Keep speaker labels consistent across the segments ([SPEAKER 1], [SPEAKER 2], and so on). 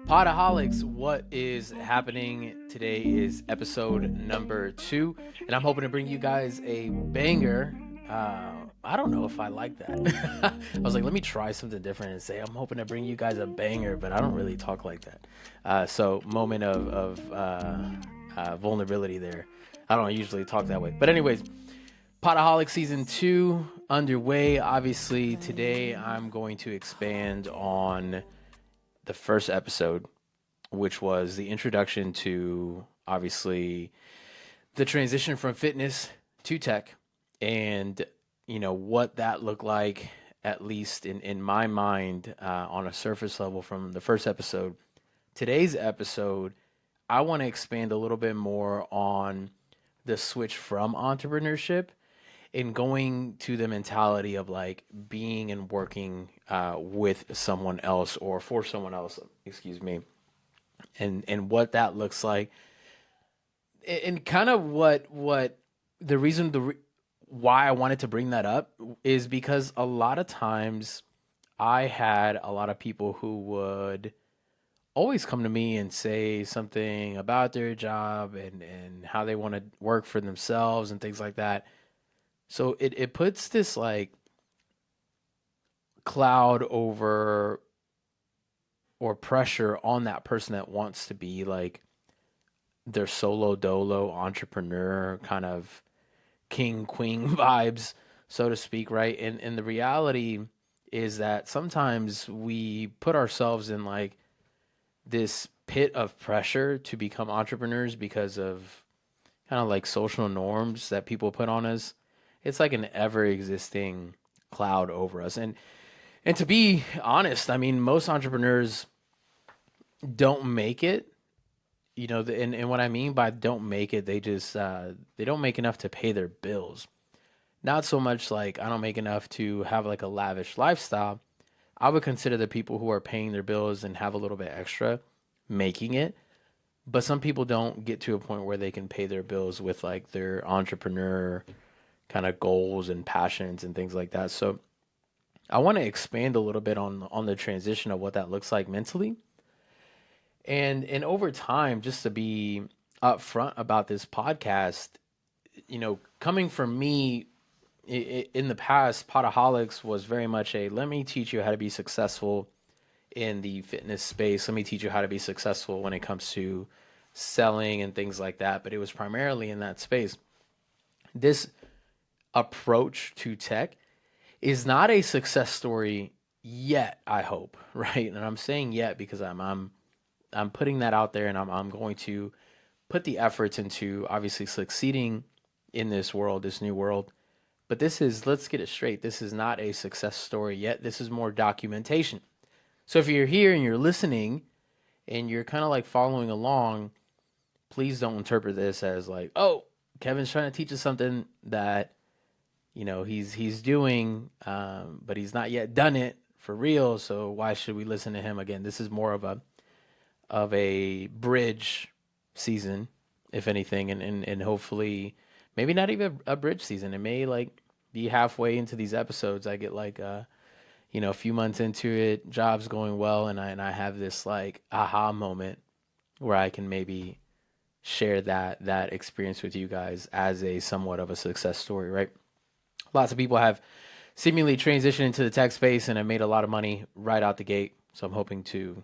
[SPEAKER 1] Pod-A-Holics, what is happening today is episode number 2, and I'm hoping to bring you guys a banger. I don't know if I like that. I was like, let me try something different and say I'm hoping to bring you guys a banger, but I don't really talk like that. So moment of vulnerability there. I don't usually talk that way. But anyways, Pod-A-Holics season 2 underway. Obviously, today I'm going to expand on the first episode, which was the introduction to obviously the transition from fitness to tech and what that looked like, at least in my mind, on a surface level from the first episode. Today's episode, I want to expand a little bit more on the switch from entrepreneurship and going to the mentality of like being and working with someone else or for someone else, excuse me, and what that looks like, and kind of what the reason why I wanted to bring that up is because a lot of times I had a lot of people who would always come to me and say something about their job and how they want to work for themselves and things like that. So it puts this like cloud over or pressure on that person that wants to be like their solo dolo entrepreneur kind of king queen vibes, so to speak, right? And the reality is that sometimes we put ourselves in like this pit of pressure to become entrepreneurs because of kind of like social norms that people put on us. It's like an ever existing cloud over us. And to be honest, I mean, most entrepreneurs don't make it. And what I mean by don't make it, they just they don't make enough to pay their bills. Not so much like I don't make enough to have like a lavish lifestyle. I would consider the people who are paying their bills and have a little bit extra making it. But some people don't get to a point where they can pay their bills with like their entrepreneur kind of goals and passions and things like that. So I want to expand a little bit on the transition of what that looks like mentally. And over time, just to be upfront about this podcast, coming from me in the past, Pod-A-Holics was very much a let me teach you how to be successful in the fitness space. Let me teach you how to be successful when it comes to selling and things like that. But it was primarily in that space. This approach to tech is not a success story yet, I hope, right? And I'm saying yet because I'm putting that out there, and I'm going to put the efforts into obviously succeeding in this world, this new world. But this is, let's get it straight, this is not a success story yet. This is more documentation. So if you're here and you're listening and you're kind of like following along, please don't interpret this as like, oh, Kevin's trying to teach us something that he's doing, but he's not yet done it for real. So why should we listen to him again? This is more of a bridge season, if anything, and hopefully maybe not even a bridge season. It may like be halfway into these episodes. I get like a few months into it, job's going well, and I have this like aha moment where I can maybe share that experience with you guys as a somewhat of a success story, right? Lots of people have seemingly transitioned into the tech space and have made a lot of money right out the gate. So I'm hoping to,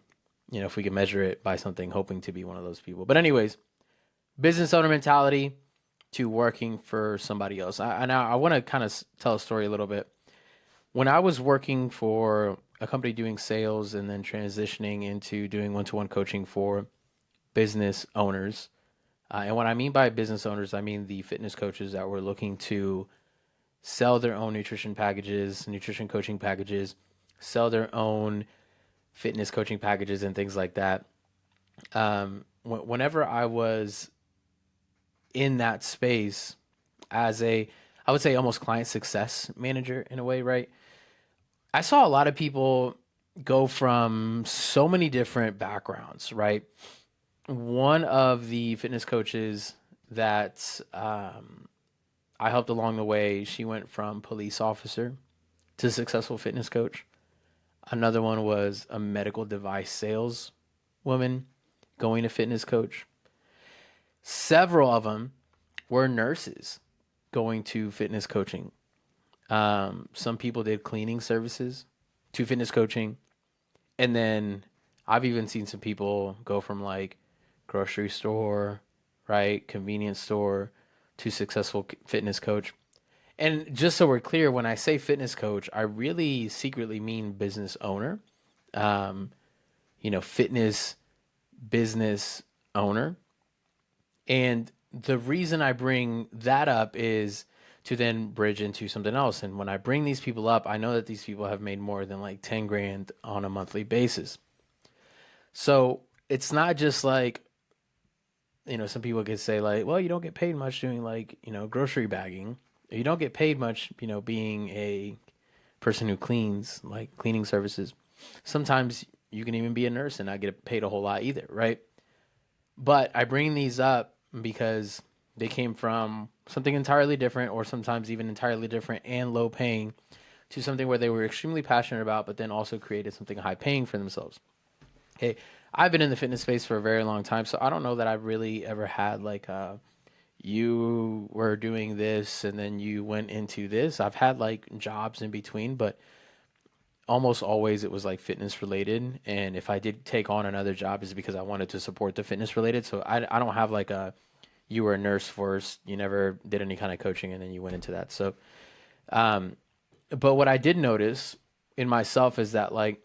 [SPEAKER 1] if we can measure it by something, hoping to be one of those people. But anyways, business owner mentality to working for somebody else. I want to kind of tell a story a little bit. When I was working for a company doing sales and then transitioning into doing one-to-one coaching for business owners, and what I mean by business owners, I mean the fitness coaches that were looking to sell their own nutrition packages, nutrition coaching packages, sell their own fitness coaching packages and things like that. Whenever I was in that space as I would say almost client success manager in a way, right? I saw a lot of people go from so many different backgrounds, right? One of the fitness coaches that I helped along the way, she went from police officer to successful fitness coach. Another one was a medical device sales woman going to fitness coach. Several of them were nurses going to fitness coaching. Some people did cleaning services to fitness coaching. And then I've even seen some people go from like grocery store, right, convenience store to successful fitness coach. And just so we're clear, when I say fitness coach, I really secretly mean business owner, um, fitness business owner. And the reason I bring that up is to then bridge into something else. And when I bring these people up, I know that these people have made more than like 10 grand on a monthly basis. So it's not just like, some people could say like, well, you don't get paid much doing like, grocery bagging. You don't get paid much, being a person who cleans, like cleaning services. Sometimes you can even be a nurse and not get paid a whole lot either, right? But I bring these up because they came from something entirely different, or sometimes even entirely different and low paying, to something where they were extremely passionate about, but then also created something high paying for themselves. Hey, I've been in the fitness space for a very long time, so I don't know that I've really ever had like you were doing this and then you went into this. I've had like jobs in between, but almost always it was like fitness related. And if I did take on another job, is because I wanted to support the fitness related. So I don't have like a you were a nurse first, you never did any kind of coaching, and then you went into that. So, um, but what I did notice in myself is that like,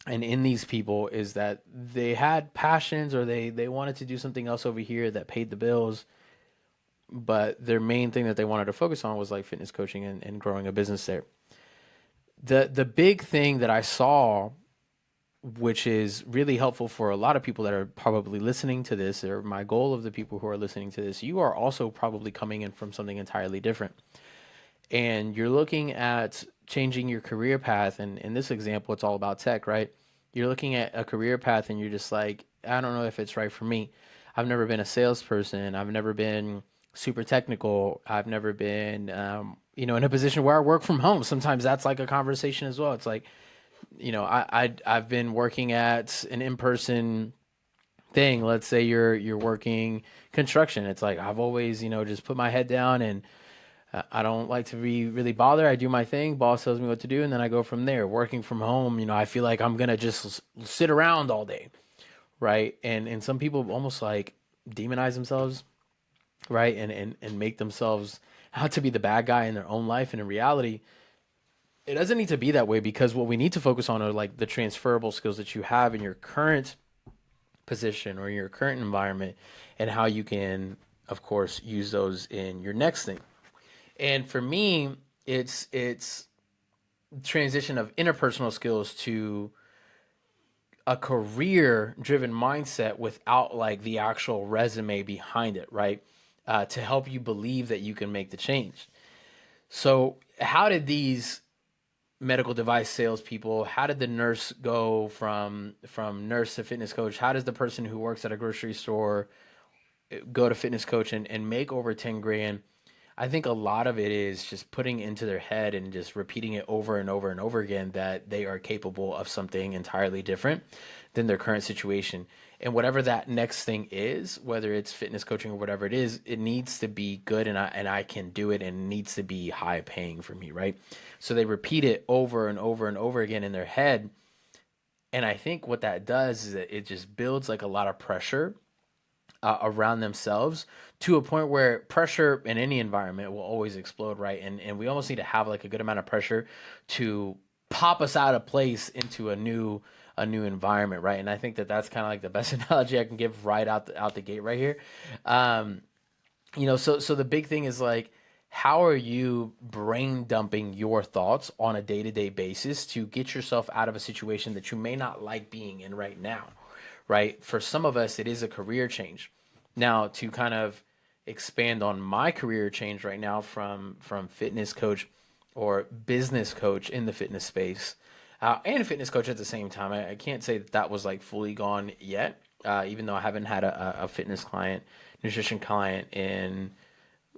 [SPEAKER 1] and in these people is that they had passions, or they wanted to do something else over here that paid the bills, but their main thing that they wanted to focus on was like fitness coaching and growing a business there. The big thing that I saw, which is really helpful for a lot of people that are probably listening to this, or my goal of the people who are listening to this, you are also probably coming in from something entirely different. And you're looking at changing your career path. And in this example, it's all about tech, right? You're looking at a career path and you're just like, I don't know if it's right for me. I've never been a salesperson. I've never been super technical. I've never been, in a position where I work from home. Sometimes that's like a conversation as well. It's like, I've been working at an in-person thing. Let's say you're working construction. It's like I've always, just put my head down, and I don't like to be really bothered. I do my thing. Boss tells me what to do, and then I go from there. Working from home, I feel like I'm gonna just sit around all day, right? And some people almost like demonize themselves, right? And make themselves out to be the bad guy in their own life. And in reality, it doesn't need to be that way, because what we need to focus on are like the transferable skills that you have in your current position or your current environment, and how you can, of course, use those in your next thing. And for me, it's transition of interpersonal skills to a career driven mindset without like the actual resume behind it, right? To help you believe that you can make the change. So, how did these medical device salespeople? How did the nurse go from nurse to fitness coach? How does the person who works at a grocery store go to fitness coach and make over 10 grand? I think a lot of it is just putting into their head and just repeating it over and over and over again that they are capable of something entirely different than their current situation. And whatever that next thing is, whether it's fitness coaching or whatever it is, it needs to be good, and I can do it, and it needs to be high paying for me, right? So they repeat it over and over and over again in their head. And I think what that does is that it just builds like a lot of pressure around themselves, to a point where pressure in any environment will always explode, right? And we almost need to have like a good amount of pressure to pop us out of place into a new environment, right? And I think that that's kind of like the best analogy I can give right out the gate right here. Um, so the big thing is like, how are you brain dumping your thoughts on a day-to-day basis to get yourself out of a situation that you may not like being in right now, right? For some of us, it is a career change. Now, to kind of expand on my career change right now from fitness coach or business coach in the fitness space, and fitness coach at the same time, I can't say that that was like fully gone yet, even though I haven't had a fitness client, nutrition client in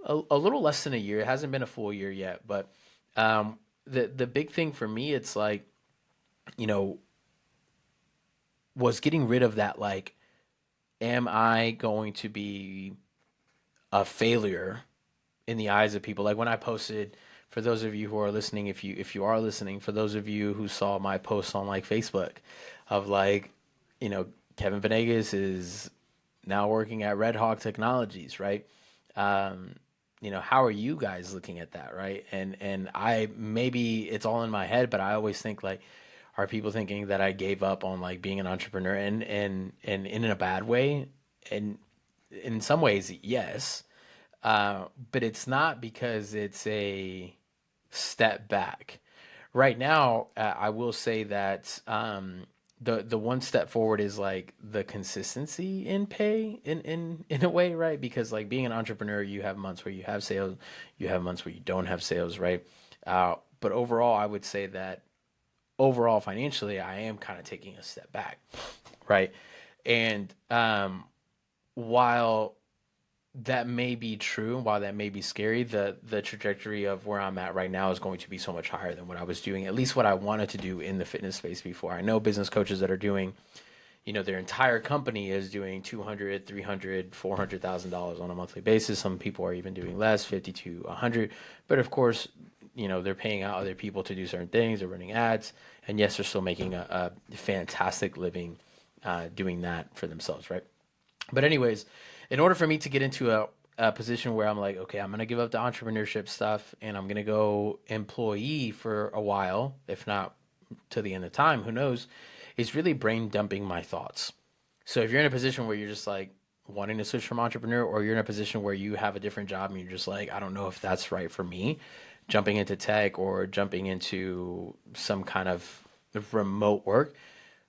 [SPEAKER 1] a little less than a year. It hasn't been a full year yet, but the big thing for me, it's like you know, was getting rid of that, like, am I going to be a failure in the eyes of people? Like when I posted, for those of you who are listening, if you are listening, for those of you who saw my post on like Facebook of like, you know, Kevin Venegas is now working at Red Hawk Technologies, right? Um, how are you guys looking at that, right? And I, maybe it's all in my head, but I always think like, are people thinking that I gave up on like being an entrepreneur, and in a bad way? And in some ways, yes. But it's not because it's a step back. Right now, I will say that the one step forward is like the consistency in pay in a way, right? Because like being an entrepreneur, you have months where you have sales, you have months where you don't have sales, right? But overall, I would say that overall financially, I am kind of taking a step back, right? And while that may be true, while that may be scary, the trajectory of where I'm at right now is going to be so much higher than what I was doing, at least what I wanted to do in the fitness space before. I know business coaches that are doing, their entire company is doing 200, 300, $400,000 on a monthly basis. Some people are even doing less, 50 to 100. But of course, they're paying out other people to do certain things. They're running ads, and yes, they're still making a fantastic living doing that for themselves, right? But anyways, in order for me to get into a position where I'm like, okay, I'm gonna give up the entrepreneurship stuff and I'm gonna go employee for a while, if not to the end of time, who knows, is really brain dumping my thoughts. So if you're in a position where you're just like wanting to switch from entrepreneur, or you're in a position where you have a different job and you're just like, I don't know if that's right for me, jumping into tech or jumping into some kind of remote work,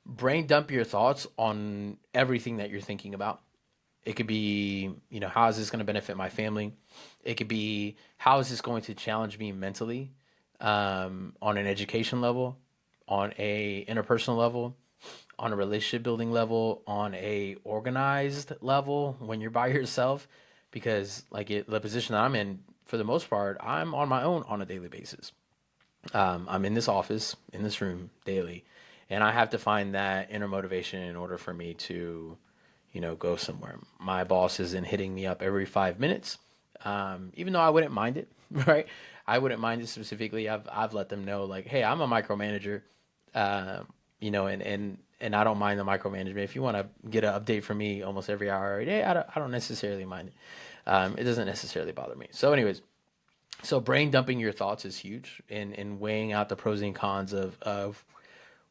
[SPEAKER 1] brain dump your thoughts on everything that you're thinking about. It could be, how is this going to benefit my family? It could be, how is this going to challenge me mentally, on an education level, on a interpersonal level, on a relationship building level, on a organized level when you're by yourself. Because like the position that I'm in, for the most part, I'm on my own on a daily basis. I'm in this office, in this room daily, and I have to find that inner motivation in order for me to, go somewhere. My boss isn't hitting me up every 5 minutes, even though I wouldn't mind it, right? I wouldn't mind it specifically. I've let them know like, hey, I'm a micromanager, uh, and I don't mind the micromanagement. If you want to get an update from me almost every hour, every day, I don't necessarily mind it. It doesn't necessarily bother me. So, anyways, so brain dumping your thoughts is huge, and weighing out the pros and cons of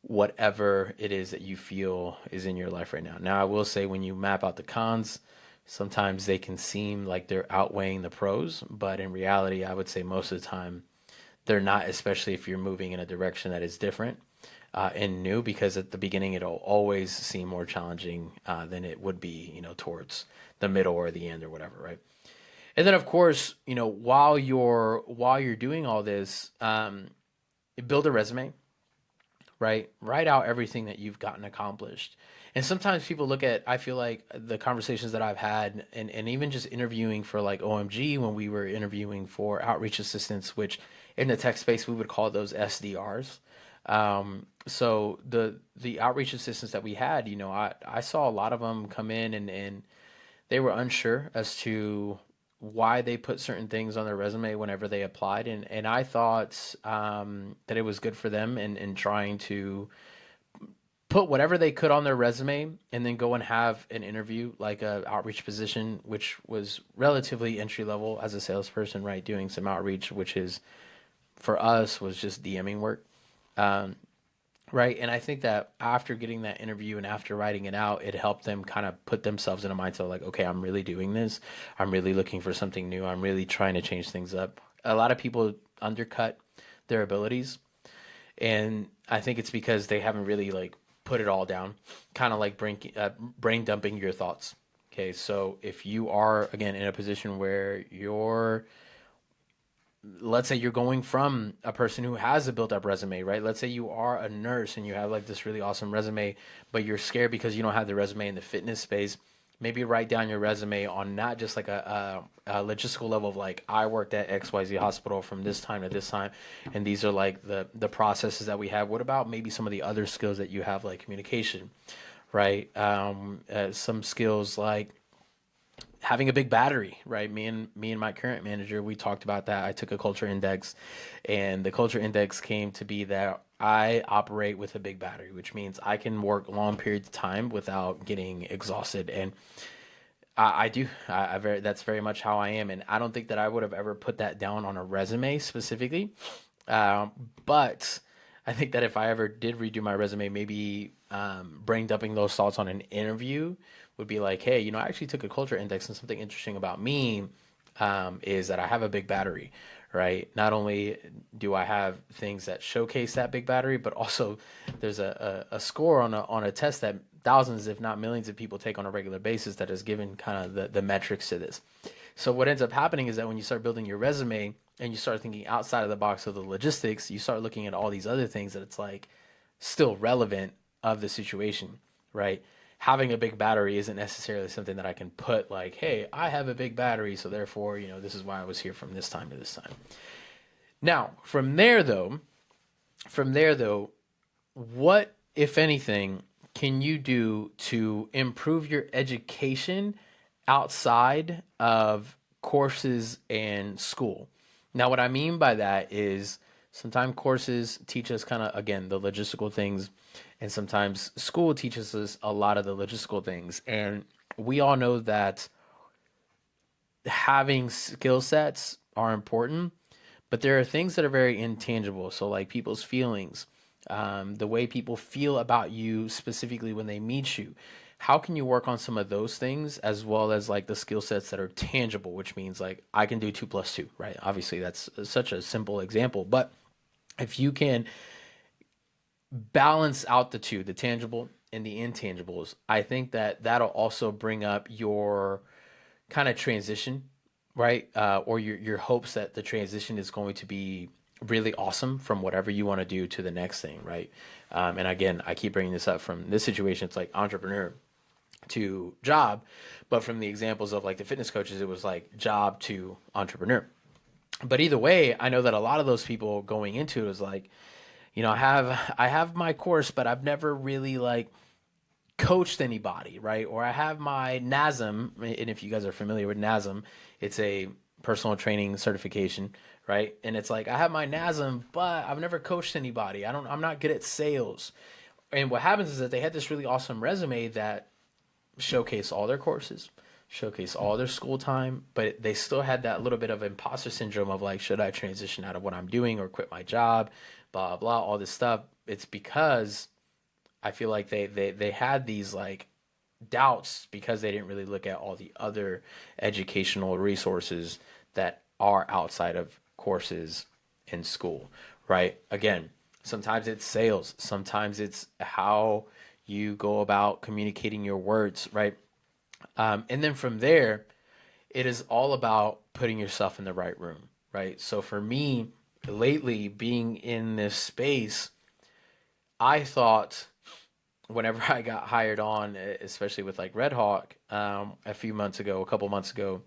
[SPEAKER 1] whatever it is that you feel is in your life right now. Now, I will say when you map out the cons, sometimes they can seem like they're outweighing the pros, but in reality, I would say most of the time they're not, especially if you're moving in a direction that is different and new, because at the beginning it'll always seem more challenging than it would be, towards the middle or the end or whatever, right? And then of course, while you're doing all this, build a resume, right? Write out everything that you've gotten accomplished. And sometimes people look at, I feel like the conversations that I've had, and even just interviewing for like OMG, when we were interviewing for outreach assistants, which in the tech space we would call those SDRs. So the outreach assistants that we had, I saw a lot of them come in, and they were unsure as to why they put certain things on their resume whenever they applied, and I thought that it was good for them in trying to put whatever they could on their resume and then go and have an interview, like a outreach position, which was relatively entry level as a salesperson, right? Doing some outreach, which is for us was just DMing work. Um, Right. And I think that after getting that interview and after writing it out, it helped them kind of put themselves in a mindset of like, okay, I'm really doing this. I'm really looking for something new. I'm really trying to change things up. A lot of people undercut their abilities. And I think it's because they haven't really like put it all down, kind of like brain dumping your thoughts. Okay. So if you are, again, in a position where you're, let's say you're going from a person who has a built up resume, right? Let's say you are a nurse and you have like this really awesome resume, but you're scared because you don't have the resume in the fitness space. maybe write down your resume on not just like a logistical level of like I worked at XYZ hospital from this time to this time, and these are like the processes that we have. What about maybe some of the other skills that you have, like communication, right? Some skills like having a big battery, right? Me and my current manager, we talked about that. I took a culture index, and the culture index came to be that I operate with a big battery, which means I can work long periods of time without getting exhausted. And I do. I very that's very much how I am, and I don't think that I would have ever put that down on a resume specifically. Um, but I think that if I ever did redo my resume, maybe brain dumping those thoughts on an interview would be like, hey, I actually took a culture index, and something interesting about me is that I have a big battery, right? Not only do I have things that showcase that big battery, but also there's a score on a test that thousands, if not millions, of people take on a regular basis that is given kind of the metrics to this. So what ends up happening is that when you start building your resume and you start thinking outside of the box of the logistics, you start looking at all these other things that it's like still relevant of the situation, right? Having a big battery isn't necessarily something that I can put like, hey, I have a big battery, so therefore, this is why I was here from this time to this time. Now, from there though, what, if anything, can you do to improve your education outside of courses and school? Now, what I mean by that is sometimes courses teach us kind of, again, the logistical things, and sometimes school teaches us a lot of the logistical things. And we all know that having skill sets are important, but there are things that are very intangible. So, like people's feelings, the way people feel about you specifically when they meet you. How can you work on some of those things as well as like the skill sets that are tangible, which means like I can do two plus two, right? Obviously, that's such a simple example, but if you can balance out the two, the tangible and the intangibles, I think that that'll also bring up your kind of transition, right? Or your hopes that the transition is going to be really awesome from whatever you want to do to the next thing, right? And again, I keep bringing this up from this situation. It's like entrepreneur to job, but from the examples of like the fitness coaches, it was like job to entrepreneur. But either way, I know that a lot of those people going into it was like, I have my course, but I've never really like coached anybody, right? Or I have my NASM, and if you guys are familiar with NASM, it's a personal training certification, right? And it's like I have my NASM, but I've never coached anybody. I'm not good at sales. And what happens is that they had this really awesome resume that showcased all their courses, showcased all their school time, but they still had that little bit of imposter syndrome of like, should I transition out of what I'm doing or quit my job, blah blah, all this stuff. It's because I feel like they had these like doubts because they didn't really look at all the other educational resources that are outside of courses in school, right? Again, sometimes it's sales, sometimes it's how you go about communicating your words, right? And then from there, it is all about putting yourself in the right room, right? So for me, lately being in this space, I thought whenever I got hired on, especially with like Red Hawk, a couple months ago,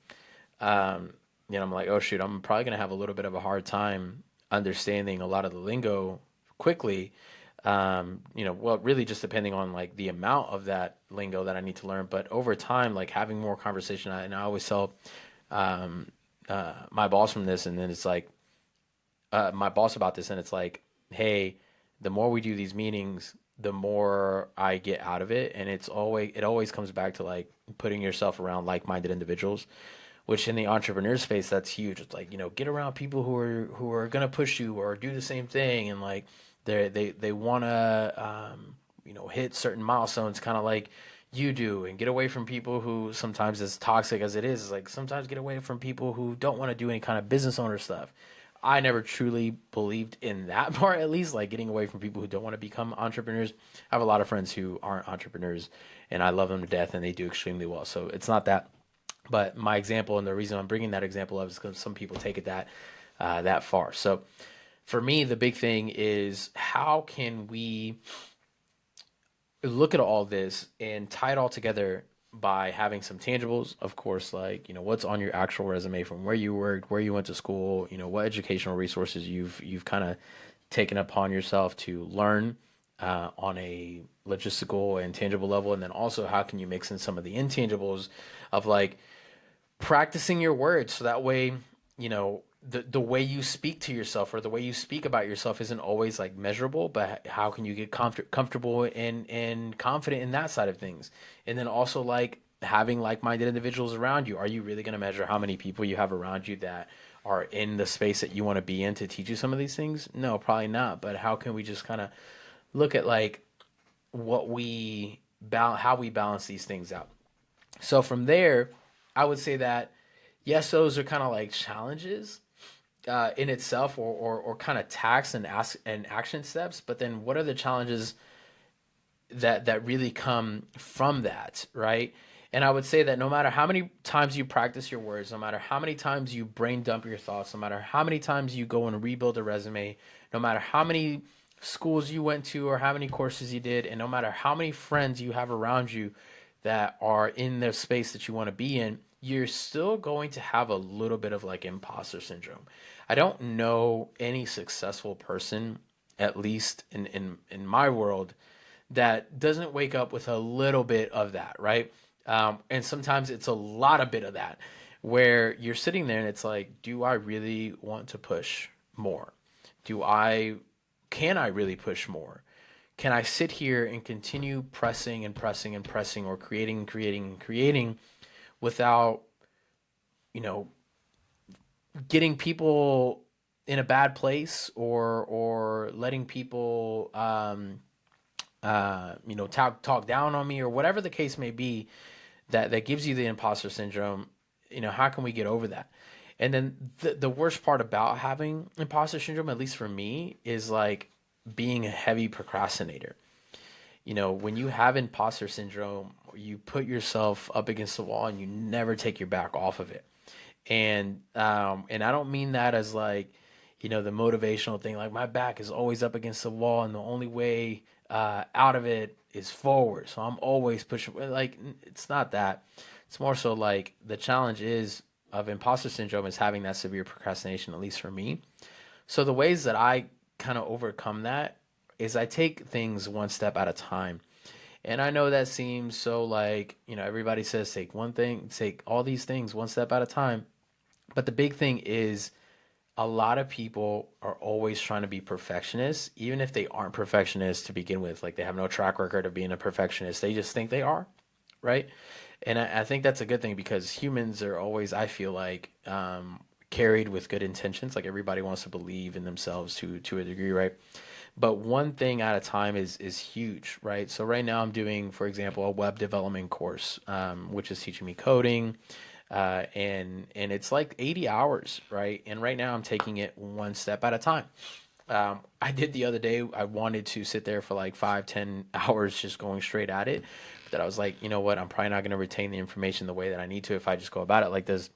[SPEAKER 1] um, I'm like, oh shoot, I'm probably gonna have a little bit of a hard time understanding a lot of the lingo quickly. Well, really just depending on like the amount of that lingo that I need to learn, but over time, like having more conversation, and I always tell um, my boss from this, and then it's like my boss about this, and it's like, hey, the more we do these meetings, the more I get out of it, and it always comes back to like putting yourself around like-minded individuals, which in the entrepreneur space that's huge. It's like get around people who are gonna push you or do the same thing, and like they wanna hit certain milestones, kind of like you do, and get away from people who sometimes, as toxic as it is like sometimes get away from people who don't want to do any kind of business owner stuff. I never truly believed in that part, at least, like getting away from people who don't want to become entrepreneurs. I have a lot of friends who aren't entrepreneurs, and I love them to death, and they do extremely well. So it's not that. But my example, and the reason I'm bringing that example up, is because some people take it that far. So for me, the big thing is how can we look at all this and tie it all together by having some tangibles, of course, like, what's on your actual resume from where you worked, where you went to school, what educational resources you've kind of taken upon yourself to learn on a logistical and tangible level. And then also, how can you mix in some of the intangibles of like practicing your words so that way, the way you speak to yourself or the way you speak about yourself isn't always like measurable, but how can you get comfortable and confident in that side of things? And then also like having like-minded individuals around you. Are you really going to measure how many people you have around you that are in the space that you want to be in to teach you some of these things? No, probably not. But how can we just kind of look at like how we balance these things out? So from there, I would say that yes, those are kind of like challenges in itself, or kind of tasks and action steps. But then, what are the challenges that really come from that, right? And I would say that no matter how many times you practice your words, no matter how many times you brain dump your thoughts, no matter how many times you go and rebuild a resume, no matter how many schools you went to or how many courses you did, and no matter how many friends you have around you that are in the space that you want to be in, you're still going to have a little bit of like imposter syndrome. I don't know any successful person, at least in my world, that doesn't wake up with a little bit of that, right? And sometimes it's a lot of bit of that where you're sitting there and it's like, do I really want to push more? Do I, can I really push more? Can I sit here and continue pressing and pressing and pressing or creating and creating and creating without, you know, getting people in a bad place, or letting people talk down on me or whatever the case may be, that gives you the imposter syndrome. How can we get over that? And then the worst part about having imposter syndrome, at least for me, is like being a heavy procrastinator. When you have imposter syndrome, you put yourself up against the wall and you never take your back off of it. And I don't mean that as like, the motivational thing, like my back is always up against the wall and the only way out of it is forward. So I'm always pushing. Like, it's not that. It's more so like the challenge is of imposter syndrome is having that severe procrastination, at least for me. So the ways that I kind of overcome that is I take things one step at a time. And I know that seems so like, everybody says take all these things one step at a time. But the big thing is a lot of people are always trying to be perfectionists, even if they aren't perfectionists to begin with. Like they have no track record of being a perfectionist. They just think they are, right? And I think that's a good thing because humans are always, I feel like, carried with good intentions. Like everybody wants to believe in themselves to a degree, right? But one thing at a time is huge, right? So right now I'm doing, for example, a web development course, which is teaching me coding, and it's like 80 hours, right? And right now I'm taking it one step at a time. I did the other day. I wanted to sit there for like 5, 10 hours just going straight at it. But then I was like, you know what? I'm probably not going to retain the information the way that I need to if I just go about it like this.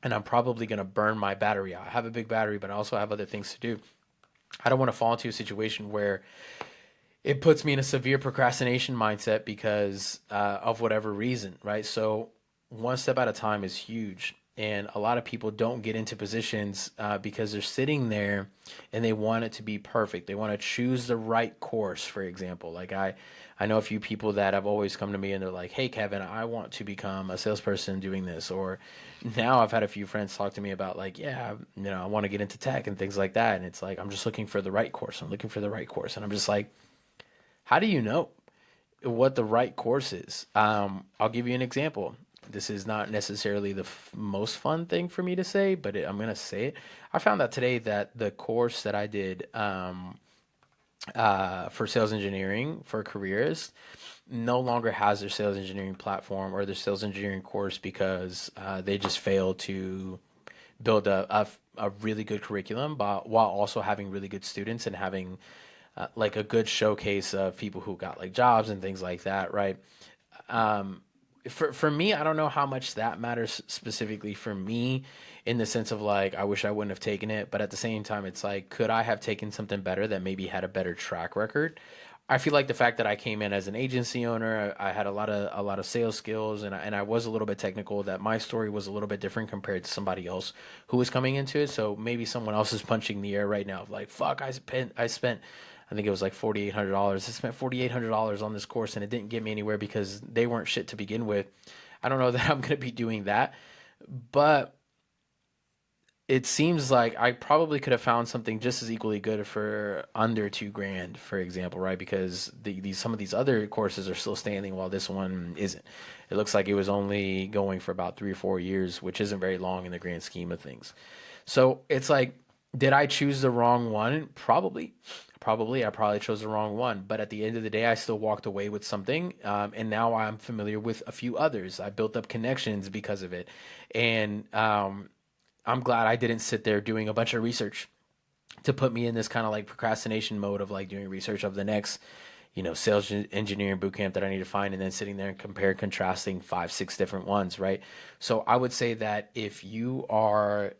[SPEAKER 1] And I'm probably going to burn my battery out. I have a big battery, but I also have other things to do. I don't want to fall into a situation where it puts me in a severe procrastination mindset because of whatever reason, right? So one step at a time is huge. And a lot of people don't get into positions because they're sitting there and they want it to be perfect. They want to choose the right course, for example. Like I know a few people that have always come to me and they're like, hey, Kevin, I want to become a salesperson doing this. Or now I've had a few friends talk to me about like, yeah, I want to get into tech and things like that. And it's like, I'm just looking for the right course. I'm looking for the right course. And I'm just like, how do you know what the right course is? I'll give you an example. This is not necessarily the most fun thing for me to say, but I'm going to say it. I found out today that the course that I did for sales engineering for careers no longer has their sales engineering platform or their sales engineering course because they just failed to build a really good curriculum, but while also having really good students and having like a good showcase of people who got like jobs and things like that, right? Um, for me, I don't know how much that matters specifically for me in the sense of like I wish I wouldn't have taken it, but at the same time, it's like could I have taken something better that maybe had a better track record? I feel like the fact that I came in as an agency owner, I had a lot of sales skills, and I was a little bit technical. That my story was a little bit different compared to somebody else who was coming into it. So maybe someone else is punching the air right now, of like, fuck, I spent, I think it was like $4,800. I spent $4,800 on this course, and it didn't get me anywhere because they weren't shit to begin with. I don't know that I'm gonna be doing that, but it seems like I probably could have found something just as equally good for under 2 grand, for example, right? Because these some of these other courses are still standing while this one isn't. It looks like it was only going for about 3 or 4 years, which isn't very long in the grand scheme of things. So it's like, did I choose the wrong one? Probably. Probably, I probably chose the wrong one. But at the end of the day, I still walked away with something. And now I'm familiar with a few others. I built up connections because of it. And I'm glad I didn't sit there doing a bunch of research to put me in this kind of like procrastination mode of like doing research of the next, sales engineering bootcamp that I need to find, and then sitting there and compare contrasting 5, 6 different ones, right? So I would say that if you are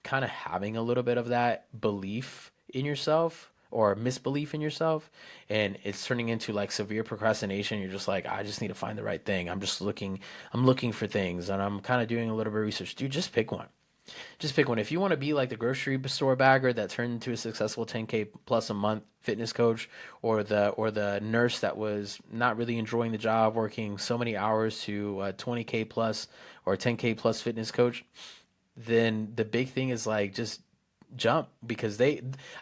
[SPEAKER 1] kind of having a little bit of that belief in yourself or misbelief in yourself, and it's turning into like severe procrastination, you're just like, I just need to find the right thing. I'm looking for things, and I'm kind of doing a little bit of research. Dude, just pick one. Just pick one. If you want to be like the grocery store bagger that turned into a successful 10K plus a month fitness coach, or the nurse that was not really enjoying the job, working so many hours to 20K plus or 10K plus fitness coach, then the big thing is like just jump, because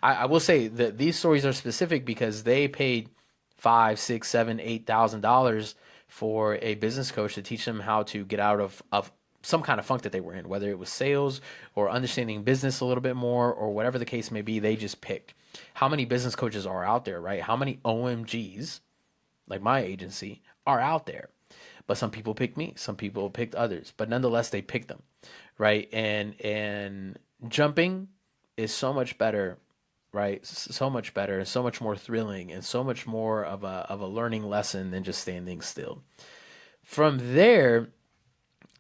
[SPEAKER 1] I will say that these stories are specific because they paid 5, 6, 7, 8 thousand dollars for a business coach to teach them how to get out of some kind of funk that they were in, whether it was sales or understanding business a little bit more or whatever the case may be. They just picked. How many business coaches are out there, right? How many OMGs, like my agency, are out there? But some people picked me, some people picked others, but nonetheless they picked them, right? And jumping is so much better, right? So much better, and so much more thrilling, and so much more of a learning lesson than just standing still. From there,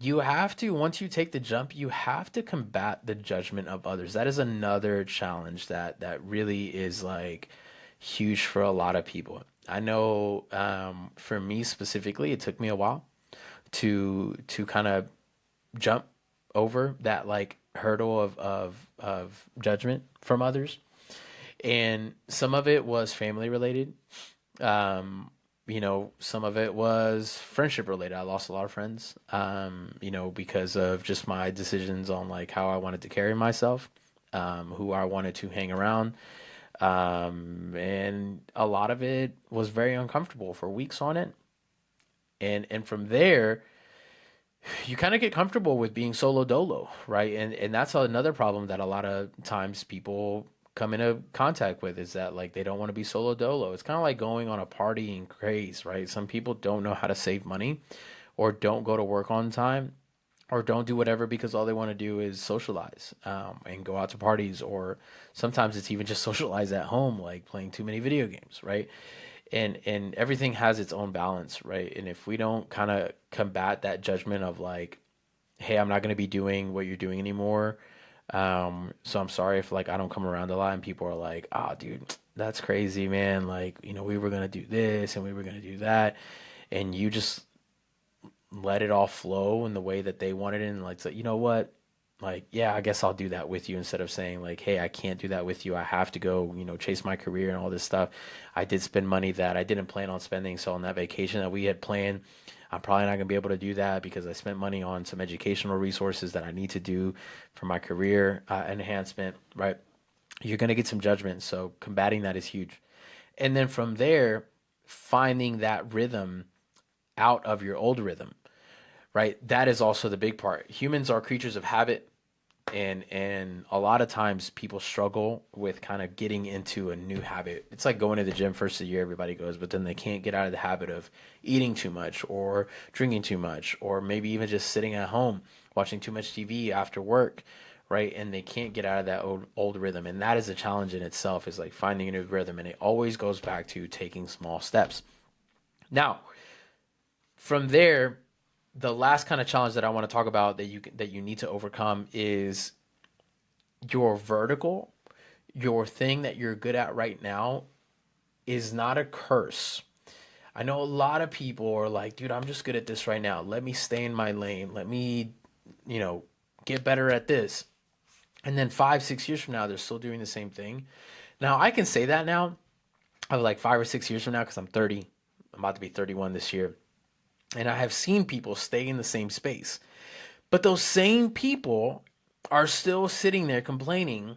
[SPEAKER 1] you have to, once you take the jump, you have to combat the judgment of others. That is another challenge that really is like huge for a lot of people. I know, for me specifically, it took me a while to kind of jump over that like hurdle of judgment from others. And some of it was family related. Um, some of it was friendship related. I lost a lot of friends, because of just my decisions on like how I wanted to carry myself, who I wanted to hang around. And a lot of it was very uncomfortable for weeks on it. And from there, you kind of get comfortable with being solo dolo, right? And that's another problem that a lot of times people come into contact with, is that like they don't want to be solo dolo. It's kind of like going on a partying craze, right? Some people don't know how to save money, or don't go to work on time, or don't do whatever because all they want to do is socialize, and go out to parties, or sometimes it's even just socialize at home, like playing too many video games, right? And everything has its own balance, right? And if we don't kind of combat that judgment of like, hey, I'm not going to be doing what you're doing anymore, so I'm sorry if like I don't come around a lot, and people are like, oh dude, that's crazy, man, like, we were going to do this and we were going to do that, and you just let it all flow in the way that they wanted it, and like, so, you know what, like, yeah, I guess I'll do that with you, instead of saying like, hey, I can't do that with you, I have to go, chase my career and all this stuff. I did spend money that I didn't plan on spending, so on that vacation that we had planned, I'm probably not going to be able to do that because I spent money on some educational resources that I need to do for my career enhancement, right? You're going to get some judgment, so combating that is huge. And then from there, finding that rhythm out of your old rhythm, right? That is also the big part. Humans are creatures of habit, and a lot of times people struggle with kind of getting into a new habit. It's like going to the gym first of the year, everybody goes, but then they can't get out of the habit of eating too much or drinking too much, or maybe even just sitting at home watching too much TV after work, right? And they can't get out of that old rhythm. And that is a challenge in itself, is like finding a new rhythm. And it always goes back to taking small steps. Now, from there, the last kind of challenge that I want to talk about that you need to overcome is your vertical, your thing that you're good at right now. is not a curse. I know a lot of people are like, dude, I'm just good at this right now. Let me stay in my lane. Let me, you know, get better at this. And then 5, 6 years from now, they're still doing the same thing. Now, I can say that now, of like 5 or 6 years from now, because I'm 30. I'm about to be 31 this year. And I have seen people stay in the same space. But those same people are still sitting there complaining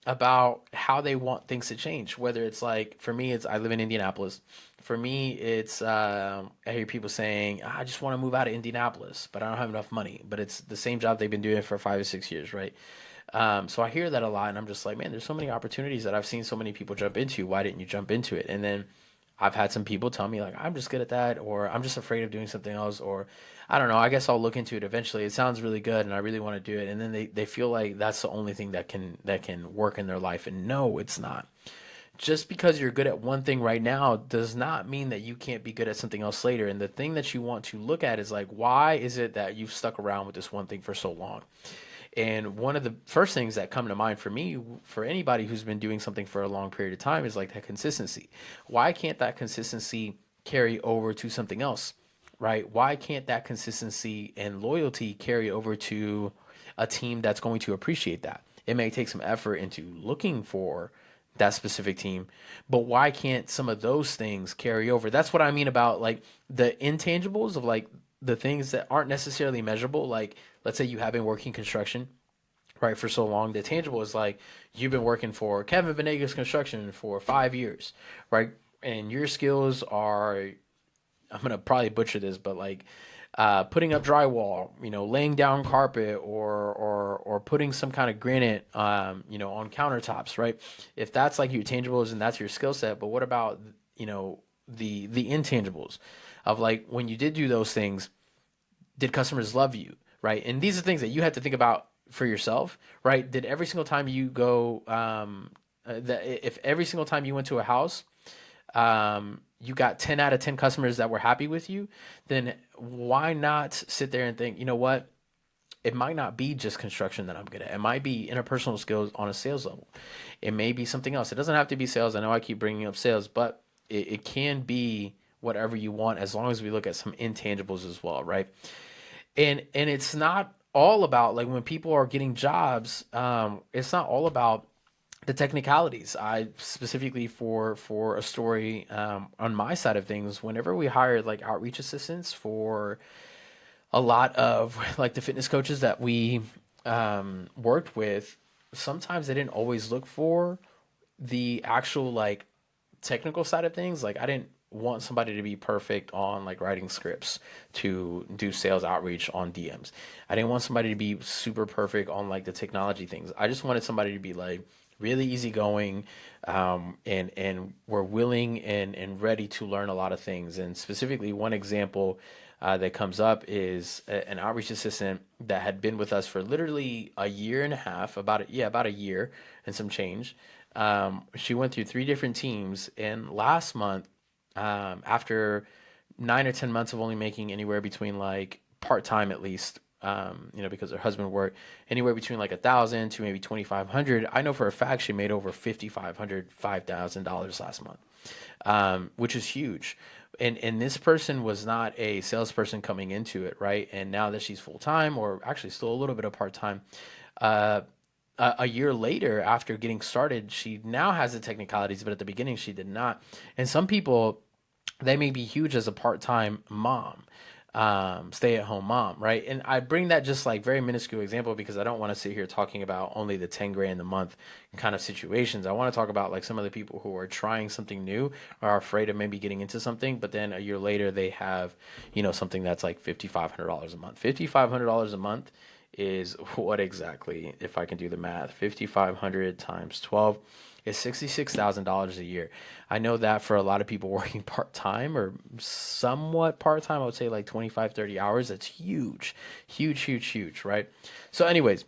[SPEAKER 1] about how they want things to change. Whether it's like, for me, it's I live in Indianapolis. For me, it's I hear people saying, I just want to move out of Indianapolis, but I don't have enough money. But it's the same job they've been doing for 5 or 6 years, right? So I hear that a lot, and I'm just like, man, there's so many opportunities that I've seen so many people jump into. Why didn't you jump into it? And then I've had some people tell me like, I'm just good at that, or I'm just afraid of doing something else, or I don't know. I guess I'll look into it eventually. It sounds really good, and I really want to do it. And then they feel like that's the only thing that can work in their life. And no, it's not. Just because you're good at one thing right now does not mean that you can't be good at something else later. And the thing that you want to look at is like, why is it that you've stuck around with this one thing for so long? And one of the first things that come to mind for me, for anybody who's been doing something for a long period of time, is like that consistency. Why can't that consistency carry over to something else, right? Why can't that consistency and loyalty carry over to a team that's going to appreciate that? It may take some effort into looking for that specific team, but why can't some of those things carry over? That's what I mean about like the intangibles of like the things that aren't necessarily measurable. Like, let's say you have been working construction, right, for so long. The tangible is like you've been working for Kevin Venegas Construction for 5 years, right? And your skills are, I'm gonna probably butcher this, but like putting up drywall, laying down carpet, or putting some kind of granite, on countertops, right? If that's like your tangibles and that's your skill set, but what about the intangibles of like when you did do those things, did customers love you, right? And these are things that you have to think about for yourself, right? Did every single time you go, that if every single time you went to a house, you got 10 out of 10 customers that were happy with you, then why not sit there and think, you know what? It might not be just construction that I'm good at. It might be interpersonal skills on a sales level. It may be something else. It doesn't have to be sales. I know I keep bringing up sales, but it can be whatever you want as long as we look at some intangibles as well, right? And it's not all about like when people are getting jobs, it's not all about the technicalities. I specifically for a story, on my side of things, whenever we hired like outreach assistants for a lot of like the fitness coaches that we worked with, sometimes they didn't always look for the actual like technical side of things. Like I didn't want somebody to be perfect on like writing scripts to do sales outreach on DMs. I didn't want somebody to be super perfect on like the technology things. I just wanted somebody to be like really easygoing, and were willing and ready to learn a lot of things. And specifically, one example that comes up is an outreach assistant that had been with us for literally a year and a half, about a year and some change. She went through 3 different teams, and last month, after 9 or 10 months of only making anywhere between like part time at least, because her husband worked anywhere between like 1,000 to maybe 2,500. I know for a fact she made over $5,000 last month, which is huge. And this person was not a salesperson coming into it, right? And now that she's full time, or actually still a little bit of part time, uh, a year later after getting started, she now has the technicalities, but at the beginning she did not. And some people, they may be huge as a part-time mom, stay-at-home mom, right? And I bring that just like very minuscule example because I don't want to sit here talking about only the 10 grand a month kind of situations. I want to talk about like some of the people who are trying something new, are afraid of maybe getting into something, but then a year later they have, something that's like $5,500 a month. $5,500 a month is what exactly, if I can do the math, 5,500 times 12 is $66,000 a year. I know that for a lot of people working part-time or somewhat part-time, I would say like 25, 30 hours, that's huge, huge, huge, huge, right? So anyways,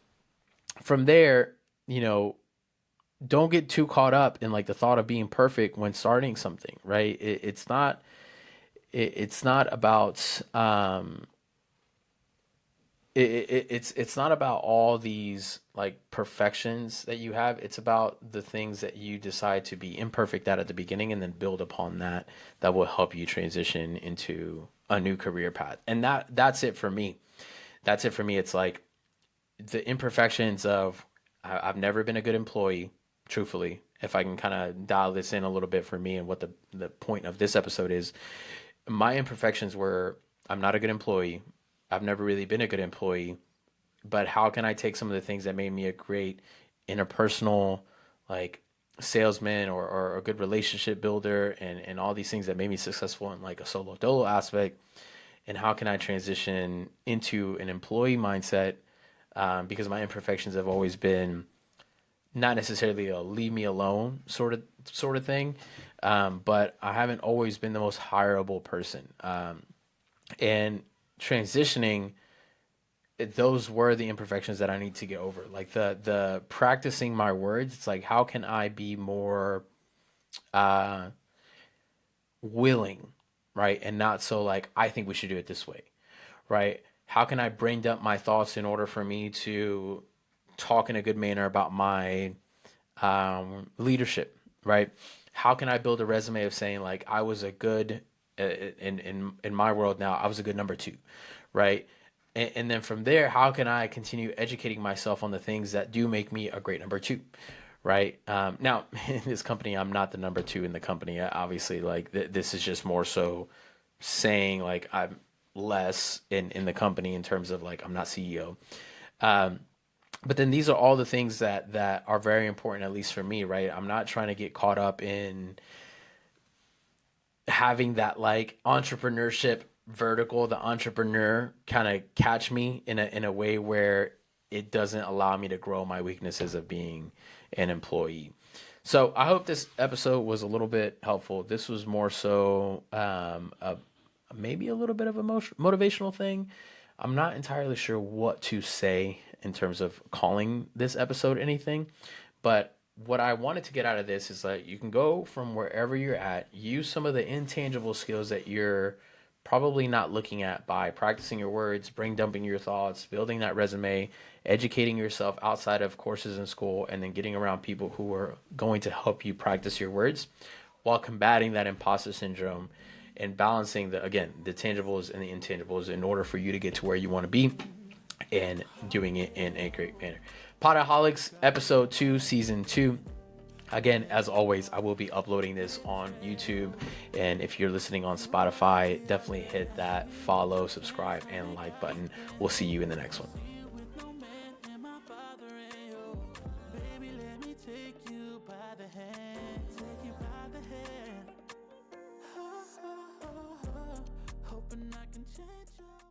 [SPEAKER 1] from there, don't get too caught up in like the thought of being perfect when starting something, right? It's not about, it's not about all these like perfections that you have. It's about the things that you decide to be imperfect at the beginning and then build upon that, that will help you transition into a new career path. And that's it for me. That's it for me. It's like the imperfections of I've never been a good employee, truthfully. If I can kind of dial this in a little bit for me and what the point of this episode is, my imperfections were I'm not a good employee. I've never really been a good employee, but how can I take some of the things that made me a great interpersonal, like salesman or a good relationship builder and all these things that made me successful in like a solo dolo aspect, and how can I transition into an employee mindset, because my imperfections have always been not necessarily a leave me alone sort of thing, but I haven't always been the most hireable person, and transitioning, those were the imperfections that I need to get over. Like the practicing my words, it's like how can I be more uh, willing, right, and not so like I think we should do it this way, right? How can I bring up my thoughts in order for me to talk in a good manner about my leadership, right? How can I build a resume of saying like I was a good in my world now I was a good number two, right? And then from there, how can I continue educating myself on the things that do make me a great number two, right? Now, in this company, I'm not the number two in the company. Obviously, like this is just more so saying like I'm less in the company in terms of like I'm not CEO. Um, but then these are all the things that are very important, at least for me, right? I'm not trying to get caught up in having that like entrepreneurship vertical, the entrepreneur kind of catch me in a way where it doesn't allow me to grow my weaknesses of being an employee. So I hope this episode was a little bit helpful. This was more so maybe a little bit of a motivational thing. I'm not entirely sure what to say in terms of calling this episode anything, but what I wanted to get out of this is that you can go from wherever you're at, use some of the intangible skills that you're probably not looking at by practicing your words, brain dumping your thoughts, building that resume, educating yourself outside of courses in school, and then getting around people who are going to help you practice your words while combating that imposter syndrome and balancing the again the tangibles and the intangibles in order for you to get to where you want to be and doing it in a great manner. Pod-A-Holics episode 2 season 2. Again, as always, I will be uploading this on YouTube, and if you're listening on Spotify, definitely hit that follow, subscribe, and like button. We'll see you in the next one. Hoping I can change your